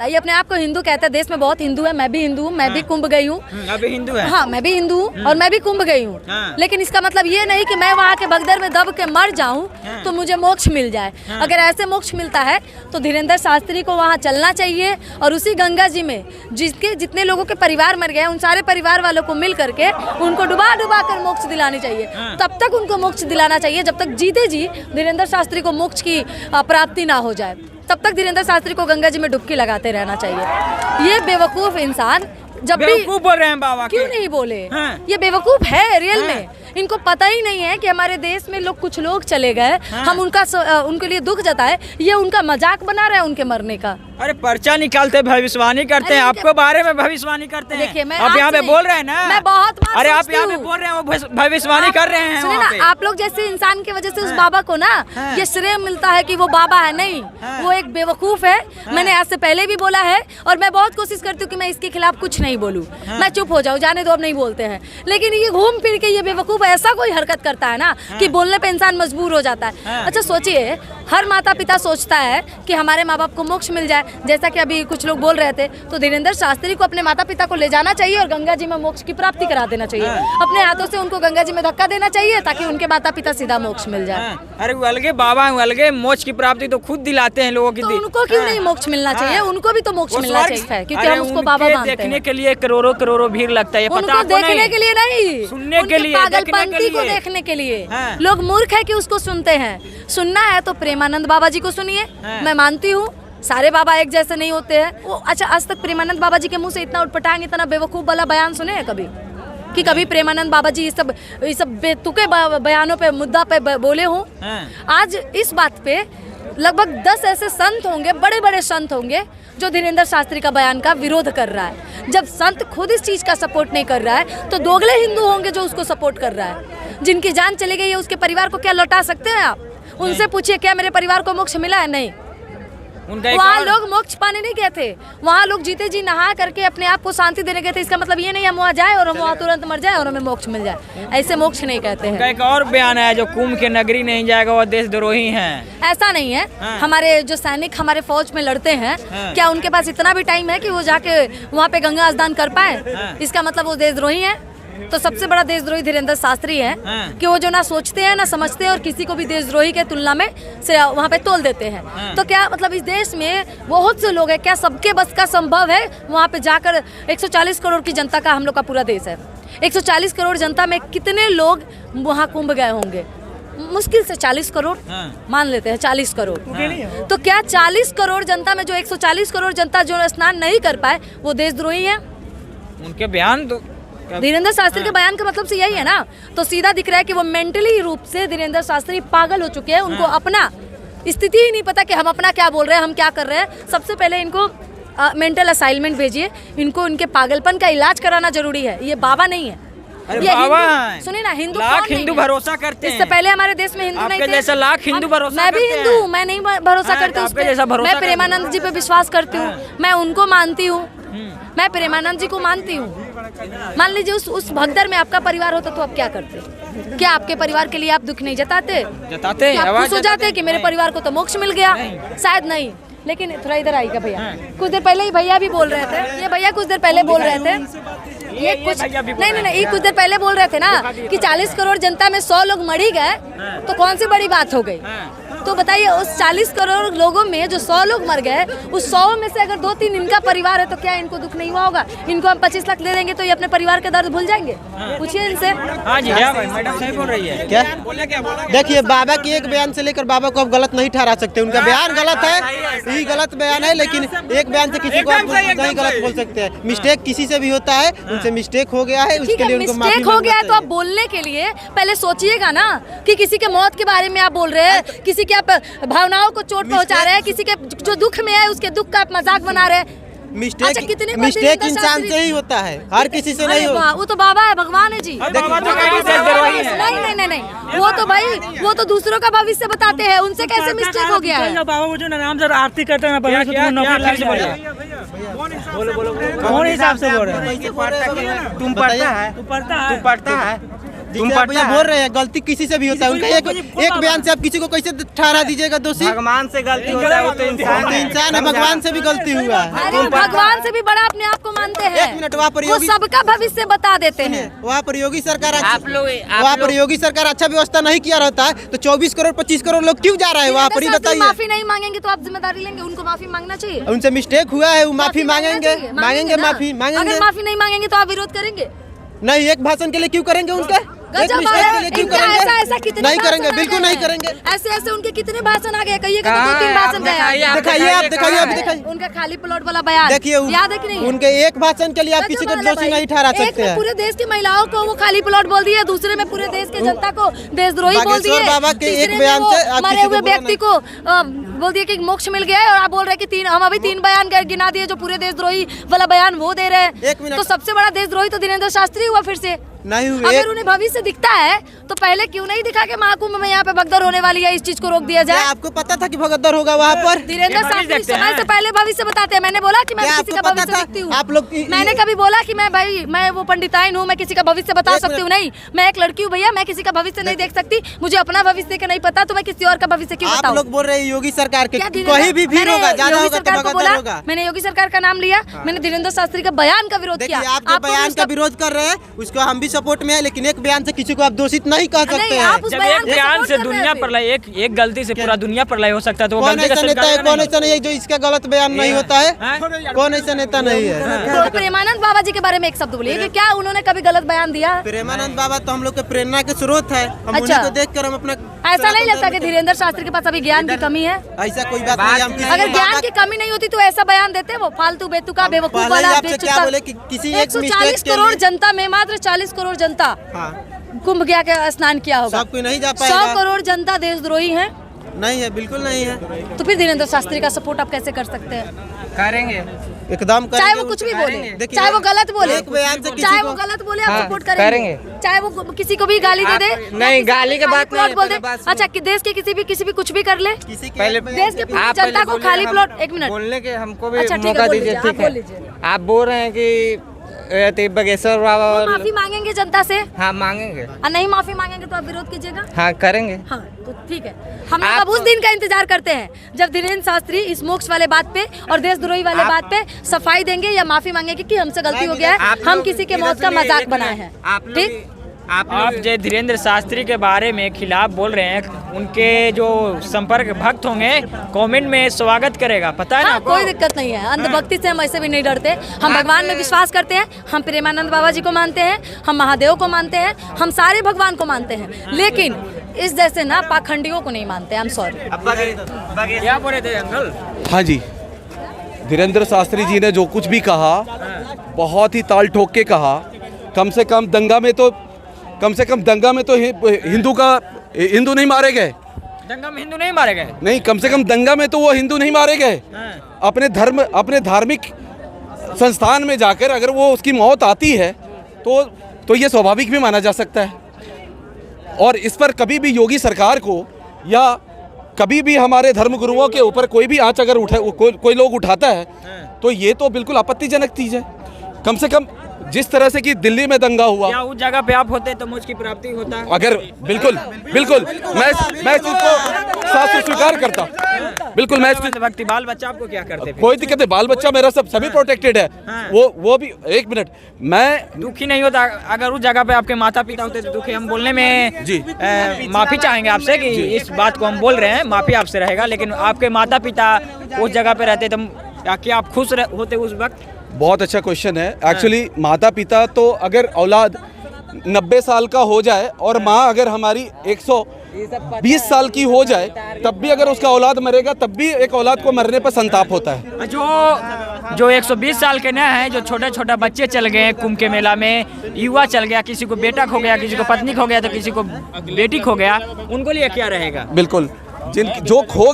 ये अपने आप को हिंदू कहते हैं, देश में बहुत हिंदू है, मैं भी हिंदू हूँ, मैं भी कुंभ गई हूँ। अभी हिंदू है? हाँ, मैं भी हिंदू हूँ और मैं भी कुंभ गई हूँ। लेकिन इसका मतलब ये नहीं कि मैं वहाँ के भगदड़ में दब के मर जाऊँ तो मुझे मोक्ष मिल जाए। अगर ऐसे मोक्ष मिलता है तो धीरेन्द्र शास्त्री को वहाँ चलना चाहिए और उसी गंगा जी में जिसके जितने लोगों के परिवार मर गए उन सारे परिवार वालों को मिल करके उनको डुबा डुबा कर मोक्ष दिलानी चाहिए। तब तक उनको मोक्ष दिलाना चाहिए जब तक जीते जी धीरेन्द्र शास्त्री को मोक्ष की प्राप्ति ना हो जाए, तब तक धीरेन्द्र शास्त्री को गंगा जी में डुबकी लगाते रहना चाहिए। ये बेवकूफ इंसान जब भी बोल रहे हैं बाबा क्यों नहीं बोले? ये बेवकूफ है रियल में। इनको पता ही नहीं है कि हमारे देश में कुछ लोग चले गए, हम उनके लिए दुख जताए, ये उनका मजाक बना रहे हैं उनके मरने का। अरे पर्चा निकालते भविष्यवाणी करते हैं, आपके बारे में भविष्यवाणी करते हैं। देखिए मैं आप यहाँ पे बोल रहे हैं ना, मैं बहुत अरे आप यहाँ पे बोल रहे हैं, वो भविष्यवाणी कर रहे हैं। सुनिए ना, आप लोग जैसे इंसान की वजह से उस बाबा को ना ये श्रेय मिलता है कि वो बाबा है। नहीं, वो एक बेवकूफ है। मैंने आज से पहले भी बोला है और मैं बहुत कोशिश करती हूँ कि मैं इसके खिलाफ कुछ नहीं बोलूँ, मैं चुप हो जाऊँ, जाने दो, अब नहीं बोलते हैं। लेकिन ये घूम फिर के ये बेवकूफ ऐसा कोई हरकत करता है ना कि बोलने पे इंसान मजबूर हो जाता है। अच्छा सोचिए, हर माता पिता सोचता है कि हमारे माँ बाप को मोक्ष मिल जाए, जैसा कि अभी कुछ लोग बोल रहे थे, तो धीरेन्द्र शास्त्री को अपने माता पिता को ले जाना चाहिए और गंगा जी में मोक्ष की प्राप्ति करा देना चाहिए। अपने हाथों से उनको गंगा जी में धक्का देना चाहिए ताकि उनके माता पिता सीधा मोक्ष मिल जाए। अरे वो अलगे बाबा अलगे, मोक्ष की प्राप्ति तो खुद दिलाते हैं लोगों की। तो उनको क्यों नहीं मोक्ष मिलना चाहिए? उनको भी तो मोक्ष मिलना चाहिए क्योंकि हम उसको बाबा मानते हैं। देखने के लिए करोड़ों करोड़ों भीड़ लगता है, उनको देखने के लिए नहीं, सुनने के लिए, पागलपंती को देखने के लिए। लोग मूर्ख है कि उसको सुनते हैं। सुनना है तो प्रेमानंद बाबा जी को सुनिए। मैं मानती हूँ सारे बाबा एक जैसे नहीं होते हैं। वो अच्छा, आज तक प्रेमानंद बाबा जी के मुंह से इतना उटपटांग, इतना बेवकूफ वाला बयान सुने हैं कभी? कि कभी प्रेमानंद बाबा जी ये सब बेतुके बयानों पे, मुद्दा पे बोले हों? आज इस बात पे लगभग 10 ऐसे संत होंगे, बड़े बड़े संत होंगे जो धीरेन्द्र शास्त्री का बयान का विरोध कर रहा है। जब संत खुद इस चीज का सपोर्ट नहीं कर रहा है तो दोगले हिंदू होंगे जो उसको सपोर्ट कर रहा है। जिनकी जान चली गई है उसके परिवार को क्या लौटा सकते हैं आप? उनसे पूछिए क्या मेरे परिवार को मोक्ष मिला है? नहीं। वहाँ लोग मोक्ष पाने नहीं गए थे, वहाँ लोग जीते जी नहा करके अपने आप को शांति देने गए थे। इसका मतलब ये नहीं हम वहाँ जाए और हम वहाँ तुरंत मर जाए और हमें मोक्ष मिल जाए, ऐसे मोक्ष नहीं कहते हैं। एक और बयान है, जो कुंभ के नगरी नहीं जाएगा वो देशद्रोही है। ऐसा नहीं है। हमारे जो सैनिक हमारे फौज में लड़ते हैं, क्या उनके पास इतना भी टाइम है कि वो जाके वहाँ पे गंगा स्नान कर पाए? इसका मतलब वो देशद्रोही है? तो सबसे बड़ा देशद्रोही धीरेन्द्र शास्त्री है कि वो जो ना सोचते हैं ना समझते हैं और किसी को भी देशद्रोही के तुलना में से वहाँ पे तोल देते हैं। तो क्या मतलब इस देश में बहुत से लोग हैं, क्या सबके बस का संभव है वहाँ पे जाकर? 140 करोड़ की जनता का हम लोग का पूरा देश है। 140 करोड़ जनता में कितने लोग वहाँ कुंभ गए होंगे? मुश्किल से 40 करोड़ मान लेते हैं, 40 करोड़। तो क्या 40 करोड़ जनता में जो 140 करोड़ जनता जो स्नान नहीं कर पाए वो देशद्रोही है? उनके बयान तो धीरेन्द्र शास्त्री के बयान का मतलब से यही है ना। तो सीधा दिख रहा है कि वो मेंटली रूप से धीरेन्द्र शास्त्री पागल हो चुके हैं। उनको अपना स्थिति ही नहीं पता कि हम अपना क्या बोल रहे हैं, हम क्या कर रहे हैं। सबसे पहले इनको मेंटल असाइनमेंट भेजिए, इनको इनके पागलपन का इलाज कराना जरूरी है। ये बाबा नहीं है। अरे बाबा सुनिए ना, हिंदू लाख हिंदू भरोसा करते हैं। इससे पहले हमारे देश में हिंदू नहीं थे। जैसा लाख हिंदू भरोसा मैं भी हिंदू हूँ, मैं नहीं भरोसा करती उस पे। मैं प्रेमानंद जी पे विश्वास करती हूँ, मैं उनको मानती हूँ, मैं प्रेमानंद जी को मानती हूँ। मान लीजिए उस भगदड़ में आपका परिवार होता तो आप क्या करते? क्या आपके परिवार के लिए आप दुख नहीं जताते? आप खुश हो जाते कि मेरे परिवार को तो मोक्ष मिल गया? शायद नहीं। लेकिन थोड़ा इधर आइएगा भैया, कुछ देर पहले ही भैया भी बोल रहे थे, ये भैया कुछ देर पहले बोल रहे थे, ये कुछ नहीं कुछ देर पहले बोल रहे थे ना कि 40 करोड़ जनता में 100 लोग मर ही गए तो कौन सी बड़ी बात हो गई? तो बताइए उस 40 करोड़ लोगों में जो 100 लोग मर गए, उस 100 में से अगर 2-3 इनका परिवार है तो क्या इनको दुख नहीं हुआ होगा? इनको हम 25 लाख दे देंगे तो ये अपने परिवार के दर्द भूल जाएंगे? पूछिए इनसे। हाँ जी, मैडम सही बोल रही है। क्या देखिए, बाबा की एक बयान से लेकर बाबा को आप गलत नहीं ठहरा सकते। उनका बयान गलत है, यही गलत बयान है, लेकिन एक बयान से किसी को आप नहीं गलत बोल सकते हैं। मिस्टेक किसी से भी होता है, उनसे मिस्टेक हो गया है, उसके लिए उनको माफी मिस्टेक हो गया है तो आप बोलने के लिए पहले सोचिएगा ना कि किसी के मौत के बारे में आप बोल रहे हैं, किसी के आप भावनाओं को चोट पहुंचा रहे हैं, किसी के जो दुख में है उसके दुख का आप मजाक बना रहे हैं। मिस्टेक इंसान से ही होता है, हर किसी से नहीं होता। वो तो बाबा है, भगवान है जी। नहीं, वो तो भाई वो तो दूसरों का भविष्य बताते हैं, उनसे कैसे मिस्टेक हो गया है? बाबा वो जो नाम से आरती करते हैं, कौन हिसाब से बोल रहे हैं? तुम पढ़ता है तुम भैया बोल रहे हैं गलती किसी से भी होता है, उनका एक बयान से आप किसी को कैसे ठहरा दीजिएगा दोषी? भगवान से गलती होता है, वो तो इंसान है, भगवान से भी गलती हुआ है। अरे भगवान से भी बड़ा अपने आप को मानते हैं। एक मिनट, वहाँ पर वो सबका भविष्य बता देते हैं। वहाँ पर योगी सरकार वहाँ पर योगी सरकार अच्छा व्यवस्था नहीं किया रहता है तो 24 करोड़ 25 करोड़ लोग क्यों जा रहा है वहाँ पर, ही बताइए। माफी नहीं मांगेंगे तो आप जिम्मेदारी लेंगे, उनको माफी मांगना चाहिए। उनसे मिस्टेक हुआ है, वो माफी मांगेंगे माफी मांगेंगे। अगर माफी नहीं मांगेंगे तो आप विरोध करेंगे? नहीं, एक भाषण के लिए क्यों करेंगे उनका? एक मिस्टेक के लिए क्यों करेंगे? ऐसा कितने नहीं करेंगे, बिल्कुल नहीं करेंगे। ऐसे उनके कितने भाषण आ गए? कहिए 2-3 भाषण गए। दिखाइए आप, दिखाइए। उनका खाली प्लॉट वाला बयान देखिए, याद है कि नहीं? उनके एक भाषण के लिए आप किसी को दोषी नहीं ठहरा सकते हैं। पूरे देश की महिलाओं को वो खाली प्लॉट बोल दिए, दूसरे में पूरे देश की जनता को देशद्रोही बोल दिए। बाबा के एक बयान से मरे हुए व्यक्ति को बोल दिया कि मोक्ष मिल गया है, और आप बोल रहे कि हम अभी 3 बयान गिना दिए जो पूरे देशद्रोही वाला बयान वो दे रहे हैं। तो सबसे बड़ा देशद्रोही तो धीरेन्द्र शास्त्री हुआ फिर से। नहीं हुए। अगर उन्हें भविष्य दिखता है तो पहले क्यों नहीं दिखा कि महाकुंभ में यहाँ पे भगदड़ होने वाली है, इस चीज को रोक दिया जाए? आपको पता था कि भगदड़ होगा वहाँ पर? धीरेन्द्र शास्त्री समय से पहले भविष्य बताते हैं। मैंने बोला कि मैं किसी का भविष्य देखती हूँ। आप लोग मैंने कभी बोला कि मैं वो पंडिताइन हूँ, मैं किसी का भविष्य बता सकती हूँ? नहीं, मैं एक लड़की हूँ भैया, मैं किसी का भविष्य नहीं देख सकती। मुझे अपना भविष्य का नहीं पता तो मैं किसी और का भविष्य क्यों बताऊँ? आप लोग बोल रहे हैं योगी सरकार के कहीं भी भीड़ होगा, ज्यादा होगा तो भगदड़ होगा। मैंने योगी सरकार का नाम लिया, मैंने धीरेन्द्र शास्त्री के बयान का विरोध किया। आप जो बयान का विरोध कर रहे हैं उसको हम भी सपोर्ट में है, लेकिन एक बयान से किसी को आप दोषित नहीं कह सकते हैं। जब एक बयान से दुनिया प्रलय, एक गलती से पूरा दुनिया प्रलय हो सकता है तो कौन ऐसा नेता है, कौन ऐसा नहीं है जो इसका गलत बयान नहीं होता है? कौन ऐसा नेता नहीं है? तो प्रेमानंद बाबा जी के बारे में एक शब्द बोलिए कि क्या उन्होंने कभी गलत बयान दिया? प्रेमानंद बाबा तो हम लोग के प्रेरणा के स्रोत है, हम उन्हीं को देखकर हम अपना। ऐसा नहीं लगता कि धीरेन्द्र शास्त्री के पास अभी ज्ञान की कमी है? ऐसा कोई बात नहीं। अगर ज्ञान की कमी नहीं होती तो ऐसा बयान देते वो फालतू बेतुका बेवकूफ वाला। 140 करोड़ जनता में मात्र 40 करोड़ जनता कुंभ गया के स्नान किया होगा। सब कोई नहीं जा पाएगा। 100 करोड़ जनता देशद्रोही है? नहीं है, बिल्कुल नहीं है। तो फिर धीरेन्द्र शास्त्री का सपोर्ट आप कैसे कर सकते हैं? करेंगे, एकदम चाहे वो कुछ भी बोले, चाहे वो गलत बोले, चाहे वो गलत बोले, आप सपोर्ट करेंगे। चाहे वो किसी को भी गाली दे दे, नहीं गाली के बात नहीं बोल दे। अच्छा, कि देश के किसी भी कुछ भी कर ले, पहले देश के पूरी जनता को खाली प्लॉट। एक मिनट बोलने के हमको भी अच्छा, मौका दीजिए। ठीक है, आप बोल रहे हैं कि बगेश्वर बाबा माफी मांगेंगे जनता से? हाँ मांगेंगे। और नहीं माफी मांगेंगे तो आप विरोध कीजिएगा? हाँ करेंगे। हाँ तो ठीक है, हम लोग अब उस दिन का इंतजार करते हैं जब धीरेन्द्र शास्त्री इस मोक्ष वाले बात पे और देशद्रोही वाले बात पे सफाई देंगे या माफी मांगेंगे कि हमसे गलती हो गया है, हम किसी के मौत का मजाक बनाए हैं। ठीक, आप जो धीरेन्द्र शास्त्री के बारे में खिलाफ बोल रहे हैं, उनके जो संपर्क भक्त होंगे कमेंट में स्वागत करेगा, पता है ना? कोई दिक्कत नहीं है, अंधभक्ति से हम ऐसे भी नहीं डरते। हम भगवान में विश्वास करते हैं, हम प्रेमानंद बाबा जी को मानते हैं, हम महादेव को मानते हैं, हम सारे भगवान को मानते हैं, लेकिन इस जैसे ना पाखंडियों को नहीं मानते। I am sorry. क्या बोल रहे थे अंकल? हाँ जी, धीरेन्द्र शास्त्री जी ने जो कुछ भी कहा बहुत ही ताल ठोक के कहा। कम से कम दंगा में तो हिंदू नहीं मारे गए। दंगा में हिंदू नहीं मारे गए? नहीं, कम से कम दंगा में तो वो हिंदू नहीं मारे गए। अपने धार्मिक संस्थान में जाकर अगर वो उसकी मौत आती है तो ये स्वाभाविक भी माना जा सकता है। और इस पर कभी भी योगी सरकार को या कभी भी हमारे धर्मगुरुओं के ऊपर कोई भी आंच अगर कोई लोग उठाता है तो ये तो बिल्कुल आपत्तिजनक चीज है। कम से कम जिस तरह से कि दिल्ली में दंगा हुआ, क्या उस जगह पे आप होते तो मुझ की प्राप्ति होता? अगर बिल्कुल मैं इसको साथ से स्वीकार करता। बिल्कुल मैं भक्ति बाल बच्चा आपको क्या करते? कोई दिक्कत है, बाल बच्चा मेरा सभी प्रोटेक्टेड है। वो भी एक मिनट, मैं दुखी नहीं होता अगर उस जगह पे आपके माता पिता होते तो दुखी। हम बोलने में जी माफी चाहेंगे आपसे कि इस बात को हम बोल रहे हैं, माफी आपसे रहेगा, लेकिन आपके माता पिता उस जगह पे रहते तो क्या आप खुश होते उस वक्त? बहुत अच्छा क्वेश्चन है। एक्चुअली माता पिता तो अगर औलाद 90 साल का हो जाए और माँ अगर हमारी 120 साल की हो जाए तब भी अगर उसका औलाद मरेगा तब भी एक औलाद को मरने पर संताप होता है। जो 120 साल के न हैं, जो छोटे बच्चे चल गए कुंभ के मेला में, युवा चल गया, किसी को बेटा खो गया, किसी को पत्नी खो गया तो किसी को बेटी खो गया, उनको लिए क्या रहेगा? बिल्कुल, जो खो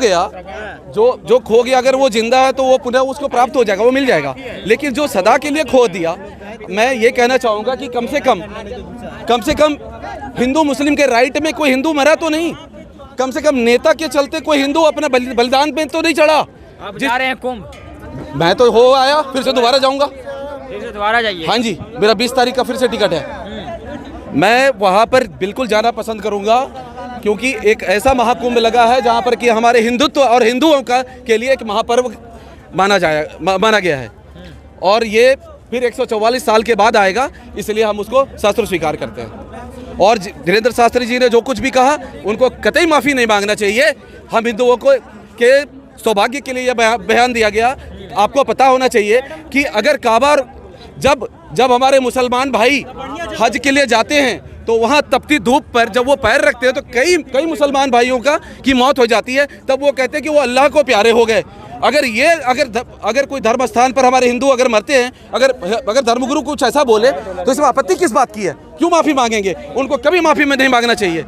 गया अगर वो जिंदा है तो वो पुनः उसको प्राप्त हो जाएगा, वो मिल जाएगा। लेकिन जो सदा के लिए खो दिया, मैं ये कहना चाहूँगा कि कम से कम हिंदू मुस्लिम के राइट में कोई हिंदू मरा तो नहीं। कम से कम नेता के चलते कोई हिंदू अपना बलिदान पे तो नहीं चढ़ा। आप जा रहे हैं कुंभ? मैं तो हो आया, फिर से दोबारा जाऊँगा। फिर से दोबारा जाइए? हाँ जी, मेरा 20 तारीख का फिर से टिकट है। मैं वहाँ पर बिल्कुल जाना पसंद करूँगा, क्योंकि एक ऐसा महाकुंभ लगा है जहाँ पर कि हमारे हिंदुत्व और हिंदुओं का के लिए एक महापर्व माना गया है, और ये फिर 144 साल के बाद आएगा, इसलिए हम उसको शास्त्र स्वीकार करते हैं। और धीरेन्द्र शास्त्री जी ने जो कुछ भी कहा उनको कतई माफ़ी नहीं मांगना चाहिए। हम हिंदुओं को के सौभाग्य के लिए यह बयान दिया गया। आपको पता होना चाहिए कि अगर काबा जब हमारे मुसलमान भाई हज के लिए जाते हैं तो वहाँ तपती धूप पर जब वो पैर रखते हैं तो कई मुसलमान भाइयों की मौत हो जाती है। तब वो कहते हैं कि वो अल्लाह को प्यारे हो गए। अगर कोई धर्म स्थान पर हमारे हिंदू अगर मरते हैं, अगर धर्मगुरु कुछ ऐसा बोले तो इसमें आपत्ति किस बात की है? क्यों माफ़ी मांगेंगे? उनको कभी माफ़ी में नहीं मांगना चाहिए।